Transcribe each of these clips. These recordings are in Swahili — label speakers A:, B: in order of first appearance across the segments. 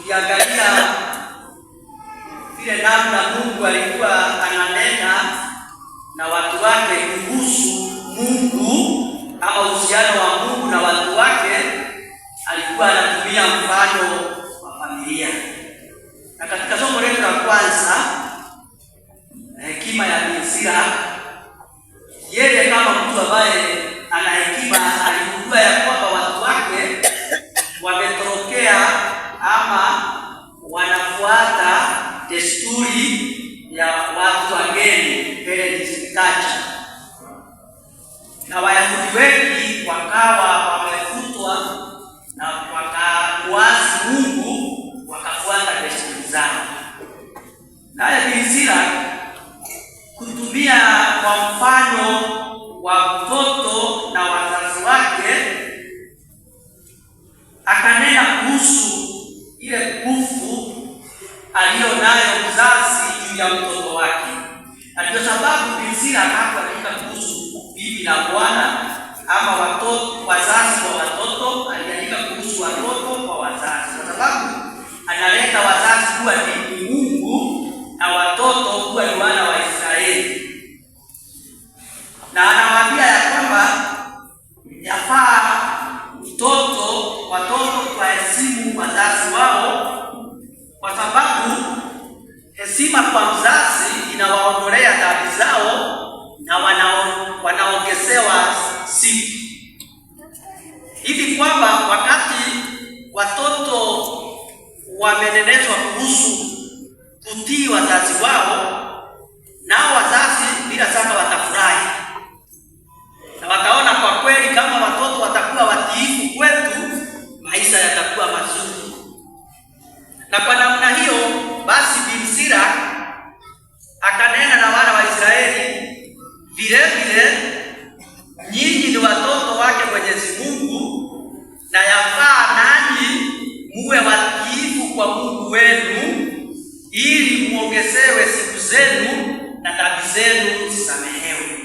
A: tukiangalia vile namna Mungu alikuwa ananena na watu wake kuhusu Mungu ama uhusiano wa Mungu na watu wake, alikuwa anatumia mfano wa familia. Na katika somo letu la kwanza, hekima ya Binsira, yeye kama mtu ambaye ana hekima aligundua ya kwamba watu wake wametorokea ama wanafuata desturi ya watu wageni, hereditary culture, na Wayahudi wengi wakawa wamefutwa na wakaasi Mungu, wakafuata desturi zao. Naye Binsira kutumia kwa mfano wa mtoto na wazazi wake, akanena kuhusu ile nguvu aliyo nayo mzazi juu ya mtoto wake. Na ndio sababu Binsira akaandika kuhusu bibi na bwana ama watoto, wazazi kwa watoto, aliandika kuhusu watoto kwa wazazi, kwa sababu analeta wazazi kuwa ni Mungu na watoto kuwa ni wana wa Israeli. Na anawaambia ya kwamba yafaa watoto waheshimu wazazi wao, kwa sababu heshima kwa mzazi inawaondolea dhambi zao na wanaongezewa siku. Hivi kwamba wakati watoto wamenenezwa kuhusu kutii wazazi wao, nao wazazi bila shaka watafurahi na wataona kwa kweli kama watoto watakuwa watiifu kwetu, maisha yatakuwa mazuri. Na kwa namna hiyo basi Binsira akanena na wana wa Israeli, vile vile nyinyi ni watoto wake Mwenyezi Mungu, na yafaa nanyi muwe watiifu kwa Mungu wenu, ili muongezewe siku zenu na dhambi zenu zisamehewe.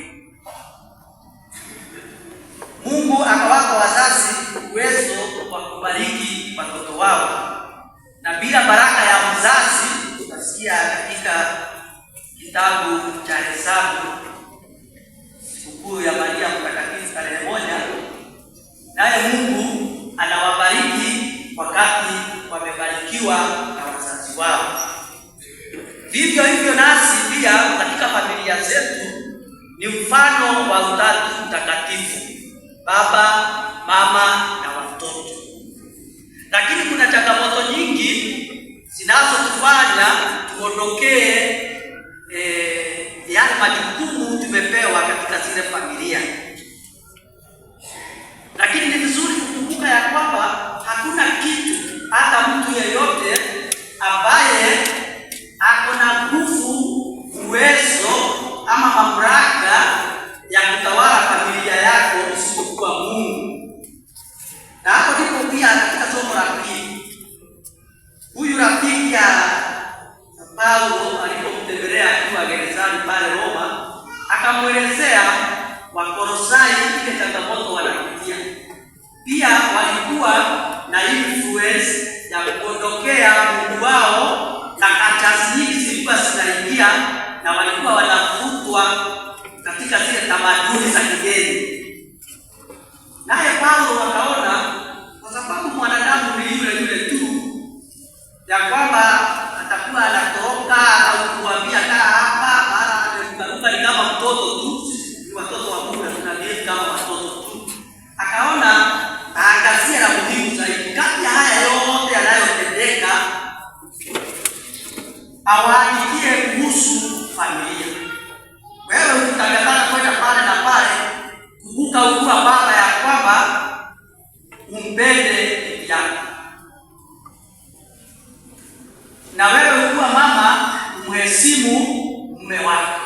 A: Mungu akawapa wazazi uwezo wa kubariki watoto wao, na bila baraka ya mzazi, tunasikia katika kitabu cha Hesabu, sikukuu ya Maria Mtakatifu tarehe 1, naye Mungu anawabariki wakati wamebarikiwa na wazazi wao. Vivyo hivyo nasi pia katika familia zetu ni mfano wa Utatu Mtakatifu, Baba, Mama na watoto. Lakini kuna changamoto nyingi zinazotufanya tuondokee yale majukumu tumepewa katika zile familia. Lakini ni vizuri kukumbuka ya kwamba hakuna kitu hata mtu yeyote ambaye ako na nguvu, uwezo ama mamlaka ya kutawala familia yako isipokuwa Mungu. Na hapo ndipo pia katika somo la pili, huyu rafiki ya Paulo alipomtembelea akiwa gerezani pale Roma, akamwelezea Wakolosai ile changamoto wanapitia. Pia walikuwa na influence ya kuondokea Mungu wao, na kazi nyingi zilikuwa zinaingia na walikuwa wanafutwa katika zile tamaduni za kigeni. Naye Paulo akaona kwa sababu mwanadamu ni yule tu, ya kwamba atakuwa anatoroka au kuambia kaa hapa, mara anaruka ni kama mtoto tu, ni watoto wa Mungu, tunabidi kama watoto tu. Akaona aangazia la muhimu zaidi kati ya haya yote yanayotendeka, awaandikie kuhusu familia. Wewe ukitangatana kwenda pale na pale, kumbuka ukuwa baba ya kwamba umpende bibi yako, na wewe ukuwa mama umheshimu mume wako,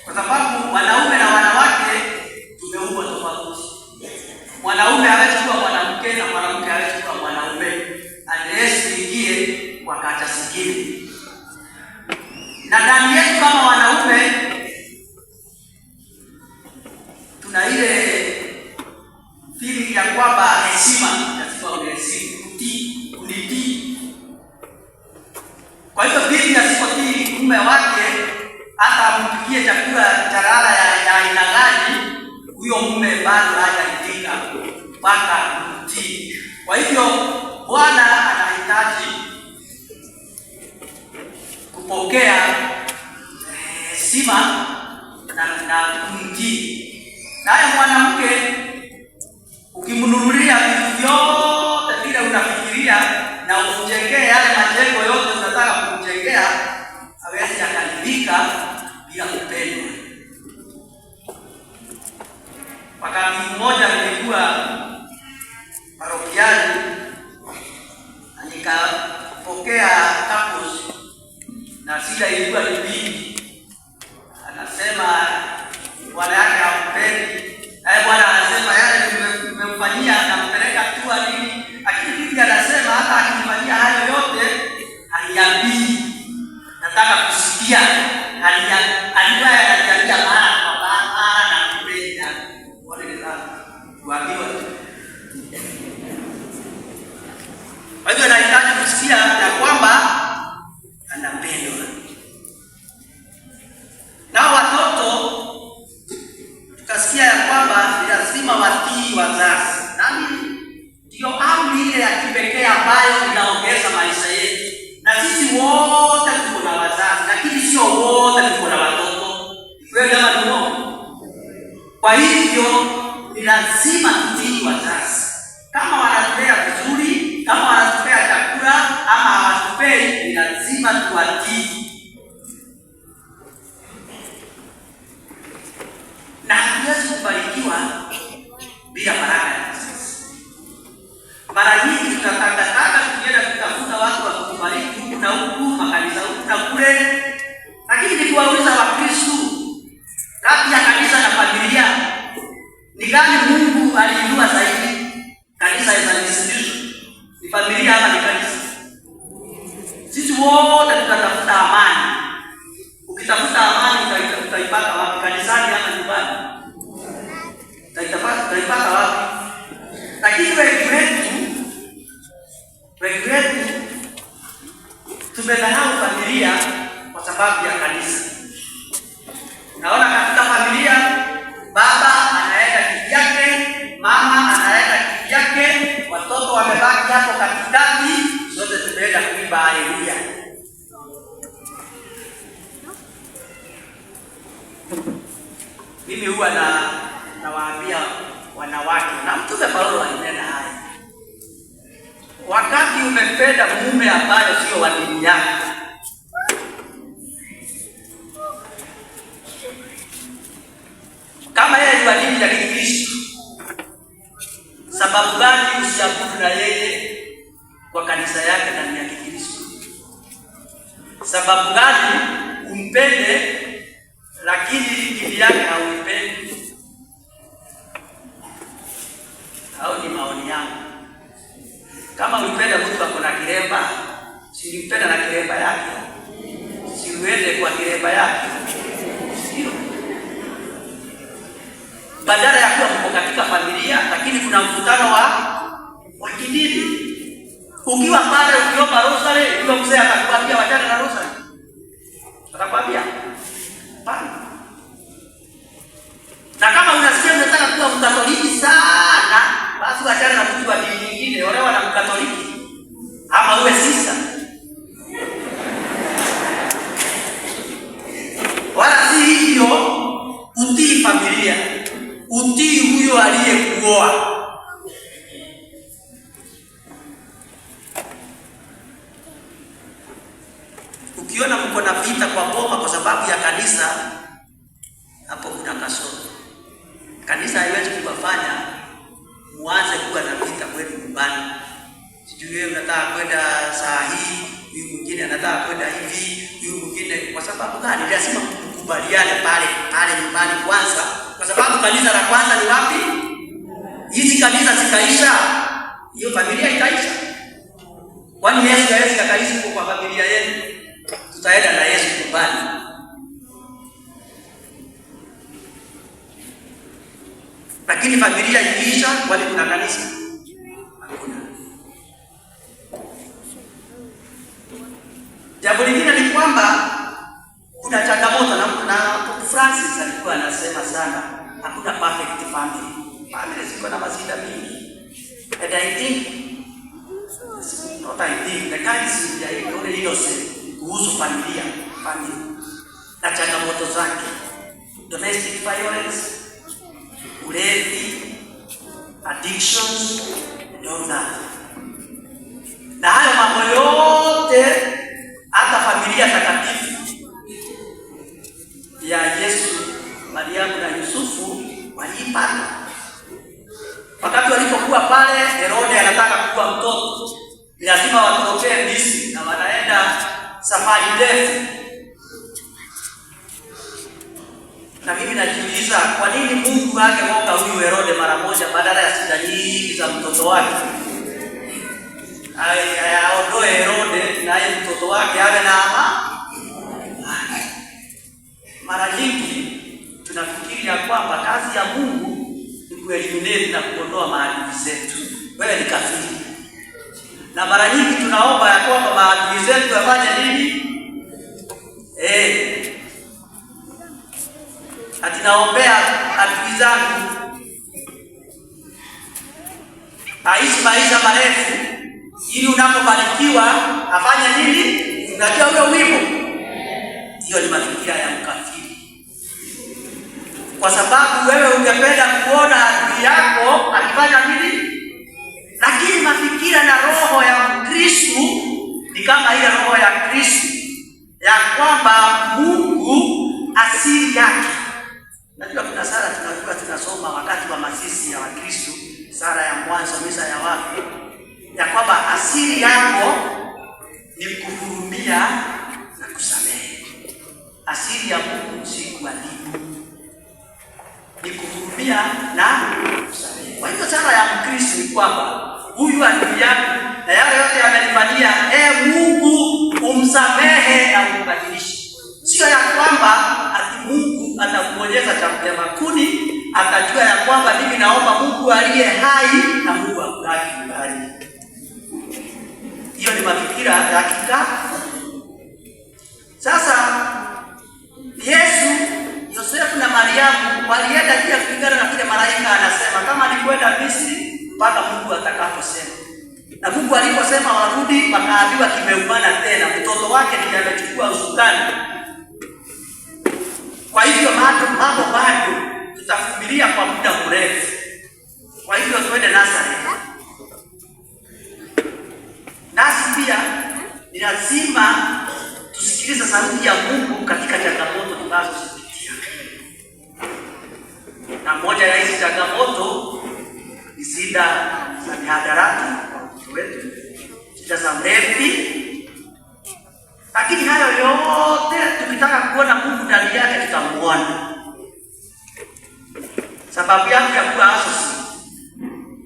A: kwa sababu ampikie chakula cha ladha ya aina gani, huyo mume bado hajaridhika mpaka kumtii. Kwa hivyo Bwana anahitaji kupokea heshima na kumtii. Naye mwanamke ukimnunulia vitu vyote vile unafikiria na umjengee yale majengo yote unataka kumjengea, hawezi akaridhika bila kupendwa. Wakati mmoja nilikuwa parokiani na nikapokea couples na shida ilikuwa ni mingi. Anasema bwana yake hampendi. Bwana anasema yale nimemfanyia nampeleka tu nini, lakini bibi anasema hata akifanyia hayo yote haniambii. Nataka kusikia alikuwa ananiambia mara kwa mara na kupenda. Wale kuambiwa. Kwa hivyo nahitaji kusikia ya kwamba anapendwa. Na watoto tukasikia ya kwamba ni lazima watii wazazi. Nani ndio amri ile ya kipekee ambayo inaongeza maisha yetu. Na sisi wote tuko na wazazi, lakini sio wote tuko na watoto. Kweli kama ni uongo? Kwa hivyo ni lazima tutii wazazi. Kama wanatupea vizuri, kama wanatupea chakula ama hawatupei, ni lazima tuwatii. Na hatuwezi kubarikiwa bila baraka ya wazazi. Mara nyingi tunatangatanga tukienda kutafuta watu wa kutubariki huku na huku, makanisa huku na kule. Lakini nikiwauliza Wakristo, kati ya kanisa na familia, ni gani Mungu aliinua zaidi? Kanisa ni familia ama ni kanisa? Sisi wote tunatafuta amani. Ukitafuta amani utaipata wapi? Kanisani ama nyumbani? Utaipata wapi? Lakini wengi wetu tumedharau familia kwa sababu ya kanisa. Naona katika familia baba anaenda kivyake, mama anaenda kivyake, watoto wamebaki hapo katikati, sote tumeenda kuimba haleluya. Mimi huwa nawaambia wanawake, na Mtume Paulo alinena haya, wakati umependa mume ambaye sio wa dini yako, kama yeye ni wa dini ya Kikristo, sababu gani usiabudu na yeye kwa kanisa yake ndani ya Kikristo? Sababu gani umpende lakini dini yake hauipendi? Hao ni maoni yangu. Kama ulipenda mtu ako na kilemba, si ulipenda na kilemba yake? Si uende kwa kilemba yake? Sio. Badala ya kuwa mko katika familia, lakini kuna mvutano wa kidini. Ukiwa pale ukiomba rosari, ukiwa mzee atakwambia wachana na rosari. Atakwambia hapana. Na kama unasikia unataka kuwa Mkatoliki sana, basi wachana na mtu wa dini nyingine, olewa na Mkatoliki ama uwe sisa. Wala si hivyo, utii familia, utii huyo aliyekuoa. Ukiona mko na vita kwa boma kwa sababu ya kanisa, hapo kuna kasoro. Kanisa haiwezi kuwafanya muanze kuwa na vita kwenu nyumbani. Sijui wewe unataka kwenda saa hii, huyu mwingine anataka kwenda hivi, huyu mwingine. Kwa sababu gani? Lazima mkubaliane pale nyumbani kwanza, kwa sababu kanisa la kwanza ni wapi? Hizi kanisa zikaisha, hiyo familia itaisha. Kwani Yesu hawezi kaishi kwa familia yenu? Tutaenda na Yesu nyumbani. Lakini familia ikiisha, kwani kuna kanisa? Hakuna. Jambo lingine ni kwamba kuna changamoto na Francis alikuwa anasema sana, hakuna perfect family. Family ziko na mazida mingi. And I think, the kinds ya ile innocent kuhusu familia, family na changamoto zake, domestic violence, ulevi, addictions, and all that. Na hayo mambo yote hata familia takatifu ya Yesu, Mariamu na Yusufu walipata. Wakati walipokuwa pale, Herode anataka kuwa mtoto, lazima watokee Misri na wanaenda safari ndefu. Na mimi najiuliza, kwa nini Mungu angeoka huyu Herode mara moja badala ya shida nyingi za mtoto wake? Aondoe Herode na yeye mtoto wake awe na amani. Mara nyingi tunafikiria kwamba kazi ya Mungu ni kueliminate na kuondoa maadui zetu. Wewe ni kafiri. Na mara nyingi tunaomba ya kwamba maadui zetu wafanye nini? Atinaombea adui zangu aishi maisha marefu, ili unapobarikiwa afanye nini? Unajua huyo wimbo? Hiyo ni mafikira ya mkafiri. Kwa sababu wewe ungependa kuona adui yako akifanya nini? Lakini mafikira na roho ya Mkristo ni kama ile roho ya Kristo, ya kwamba Mungu asili yake. Najua kuna sala tunasoma wakati wa masisi ya Wakristo, sala ya mwanzo, misa ya wafu, ya kwamba asili yako ni kuhurumia na kusamehe. Asili ya Mungu si kuadhibu, ni kuhurumia na kusamehe. Kwa hiyo sala ya Mkristo ni kwamba huyu adui yangu na yale yote amenifanyia, Mungu umsamehe na umbadilishe. Sio ya kwamba ati Mungu atakuonyesha chembe makuni, atajua ya kwamba mimi naomba Mungu aliye hai na Mungu akubali mbali. Hiyo ni mafikira ya kikafiri. Sasa Yesu, Yosefu na Mariamu walienda pia kulingana na kile malaika anasema, kama ni kwenda Misri mpaka Mungu atakaposema. Na Mungu aliposema warudi, wakaambiwa kimeumana tena, mtoto wake ndiye amechukua usukani. Kwa hivyo mambo bado tutavumilia kwa muda mrefu. Kwa hivyo twende Nazareth. Nasi pia ni lazima tusikilize sauti ya Mungu katika changamoto tunazozipitia. Na moja ya hizi changamoto ni shida za mihadarati kwa watoto wetu, shida za mlevi. Lakini hayo yote tukitaka kuona Mungu ndani yake tutamuona. Sababu yake ya kuwa asosi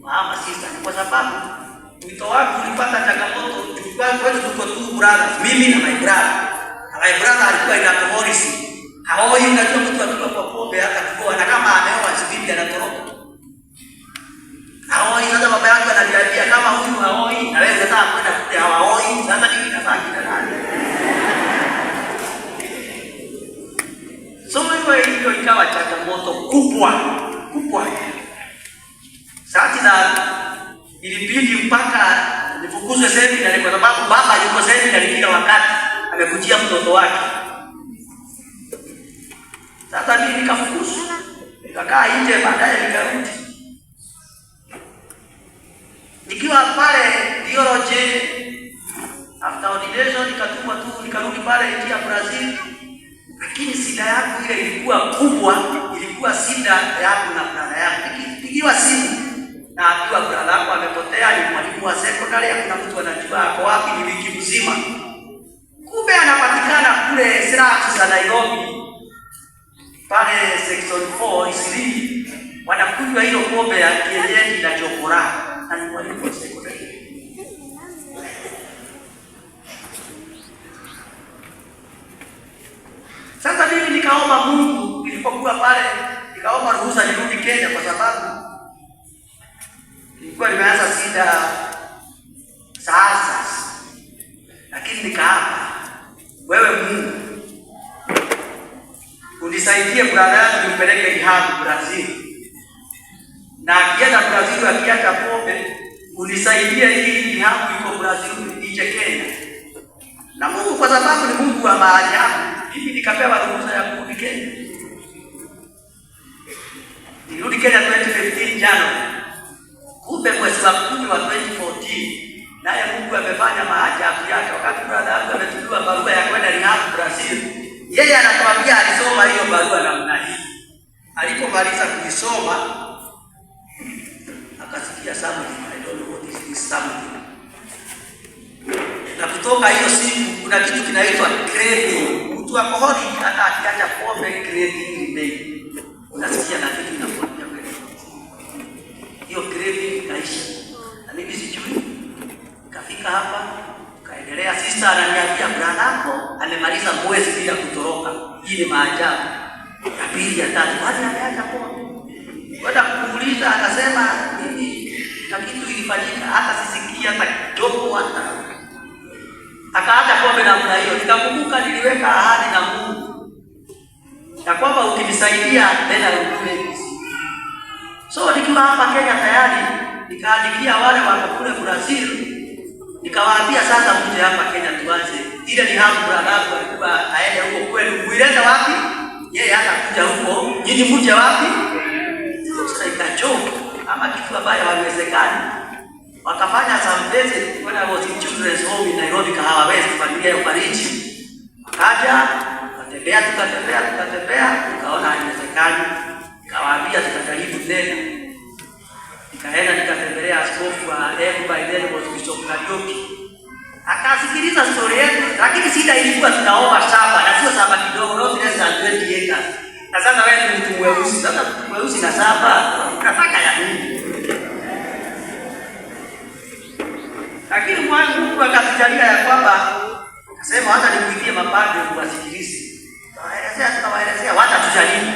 A: mama sisi ni kwa sababu wito wangu ulipata changamoto. Tulikuwa kwetu tuko tu brothers, mimi na my brother. Na my brother alikuwa ina Morris. Haoi unajua mtu alikuwa kwa pombe hata kwa na kama ameoa sibidi anatoroka. Haoi sasa baba yake ananiambia kama huyu haoi na wewe unataka kwenda kule haoi, sasa nini nafanya ndani? So hiyo ikawa changamoto kubwa. Sasa ilibidi mpaka nifukuzwe seminari kwa sababu baba yuko seminari kila wakati amekujia mtoto wake. Sasa mimi nikafukuzwa. Nikakaa nje, baadaye nikarudi. Nikiwa pale theology, after ordination nikatumwa tu nikarudi pale nchi ya Brazil. Lakini shida yangu ile ilikuwa kubwa, ilikuwa shida yangu na brother yangu. Nikipigiwa simu na akiwa brother yako amepotea, ni mwalimu wa secondary, hakuna mtu anajua ako wapi, ni wiki mzima. Kumbe anapatikana kule Sirati za Nairobi, pale section 4 Isili, wanakunywa hilo pombe ya kienyeji na chokora, na ni mwalimu wa secondary. Sasa mimi nikaomba Mungu, nilipokuwa pale nikaomba ruhusa nirudi Kenya kwa sababu nilikuwa nimeanza shida sasa. Lakini nikaapa, wewe Mungu unisaidie brother yangu nimpeleke rehab Brazil. Na akienda Brazil akiacha pombe, unisaidie hii rehab iko Brazil ije Kenya. Na Mungu kwa sababu ni Mungu wa maajabu, mimi nikapewa ruhusa ya kurudi Kenya. Nirudi Kenya 2015 January. Kumbe mwezi wa 10 wa 2014 naye Mungu amefanya maajabu yake. Wakati brother yangu ametuliwa barua ya kwenda rehab Brazil, yeye anatuambia alisoma hiyo barua namna hii. Alipomaliza kuisoma akasikia something, I don't know what is this something. Na kutoka hiyo siku kuna kitu kinaitwa craving. Mtu wa kohori hata akiacha pombe craving remain. Unasikia na kitu kinakuja mbele. Hiyo craving inaisha. Na mimi sijui. Kafika hapa, kaendelea. Sister ananiambia brother yako amemaliza mwezi bila kutoroka. Hii ni maajabu. Ya pili ya tatu hadi ameacha pombe. Baada kumuuliza akasema mimi na kitu ilifanyika hata sisikia hata kidogo hata. Akaacha pombe namna hiyo. Nikakumbuka niliweka ahadi na Mungu ya kwamba ukinisaidia tena ukule. So nikiwa hapa Kenya tayari nikaandikia wale wako kule Brazil, nikawaambia sasa mje hapa Kenya tuanze. Ile ni hapo brother alikuwa aende huko kwenu. Muileta wapi? Yeye akakuja huko. Nyinyi mje wapi? Sasa ikachoka ama kitu ambayo haiwezekani. Wakafanya some days when I was in children's home in Nairobi, Kahawa West, familia ya Fariji. Wakaja, tukatembea, tukaona haiwezekani. Nikawaambia tutajaribu tena. Nikaenda nikatembelea askofu wa by then was Bishop Kariuki. Akasikiliza story yetu, lakini shida ilikuwa tunaomba shamba, na sio shamba kidogo, not less than 20 acres. Na sasa wewe ni mtu mweusi, sasa mweusi na shamba, unataka ya nini? Lakini Mungu akatujalia ya kwamba akasema hata nikuitie mapadri kuwasikilize. Tunawaelezea watatujaribu.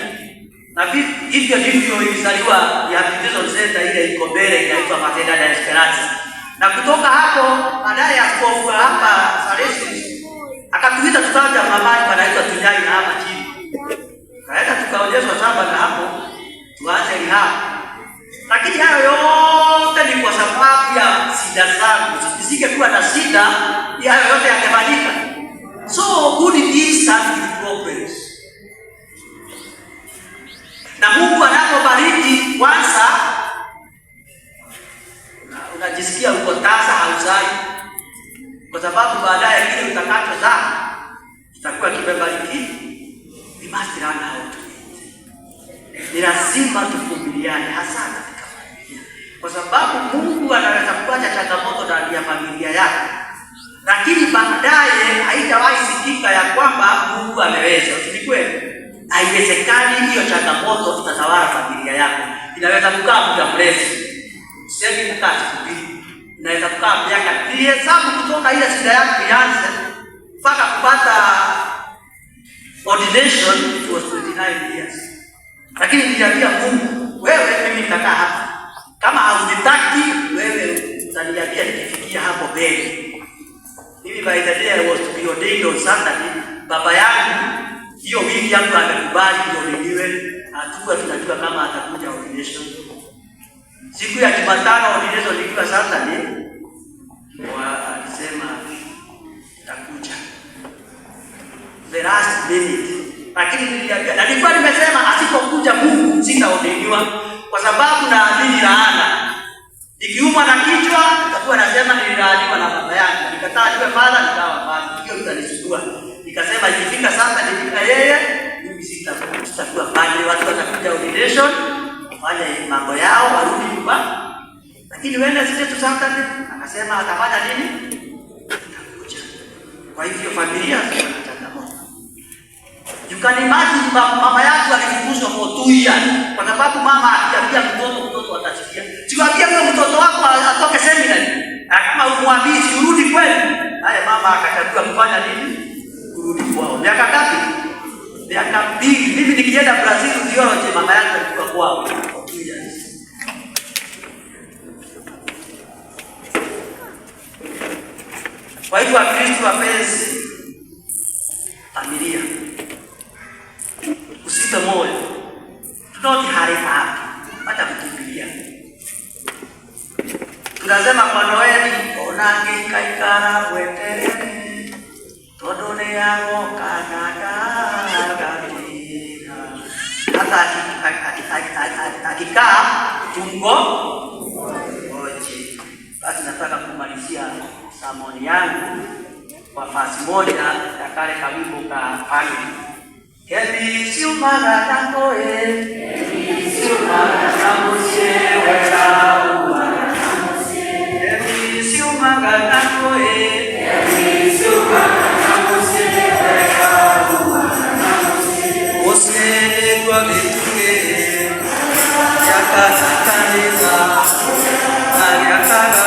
A: Na hivyo ndivyo ilizaliwa ya Baptism Center ile iko mbele inaitwa Matenda ya Esperance. Na kutoka hapo baadaye askofu hapa Salesi akatuita tukaja mamani panaitwa Tujai na hapa chini. Kaenda tukaonyeshwa shamba na hapo tuanze rehab. Lakini hayo yote ni kwa sababu ya shida zangu. Nisingekuwa na shida, hayo yote yangefanyika. So good deeds start with problems. Na Mungu anapobariki kwanza unajisikia uko tasa hauzai. Kwa sababu baadaye kile utakachozaa kitakuwa kimebariki. We must learn how to eat. Ni lazima tuvumiliane hasa katika familia. Kwa sababu Mungu anaweza kuacha changamoto ndani ya familia yako. Lakini baadaye haitawahi sikika ya kwamba Mungu ameweza. Ni kweli? Haiwezekani hiyo changamoto itatawala familia yako. Inaweza kukaa muda mrefu. Sisi kukaa siku mbili. Inaweza kukaa miaka 3 hesabu kutoka ile shida yako ianze mpaka kupata ordination it was 29 years. Lakini niliambia Mungu, wewe mimi nitakaa hapa. Kama haunitaki wewe utaniambia nikifikia hapo mbele. Mimi by the day I was to be ordained on Saturday. Baba yangu hiyo wiki yangu amekubali ndio niwe hatukuwa tunajua kama atakuja ordination. Siku ya Jumatano ordination ilikuwa Saturday. Alisema atakuja. The last minute. Lakini nilikuwa nimesema asipokuja Mungu sitaordiniwa kwa sababu naamini laana. Nikiumwa na kichwa nitakuwa nasema nililaaniwa na baba yangu. Nikataa niwe mara nikawa baba. Hiyo itanisumbua. Nikasema ikifika sasa nifika yeye, mimi sitakuwa padri. Watu watakuja ordination, wafanye mambo yao, warudi nyumbani. Lakini wenda sije tu Saturday, akasema atafanya nini? Atakuja. Kwa hivyo familia zina changamoto. You can imagine mama yako alifukuzwa for 2 years kwa sababu mama akiambia mtoto atasikia. Sikwambia wewe mtoto wako atoke seminary. Kama umwambie urudi kweli, haya mama akachagua kufanya nini? Kurudi kwao. Miaka ngapi? Miaka 2. Mimi nikienda Brazil theology mama yangu alikuwa kwao. Kwa hivyo Wakristo wapenzi, familia tutoki harifa hata kukimbilia. Tunasema kwa Noeli onange kaikara weterere todone yango kanaka hata akikaa tumbo oje. Basi nataka kumalizia samoni yangu kwa fasi moja ya kale kawimbo ka pale. Kemi siumaga tango kemi siumaga tango weka umaga kemi siumaga tango kemi siumaga tango weka umaga ose kwa betuge yakata kanisa na yakata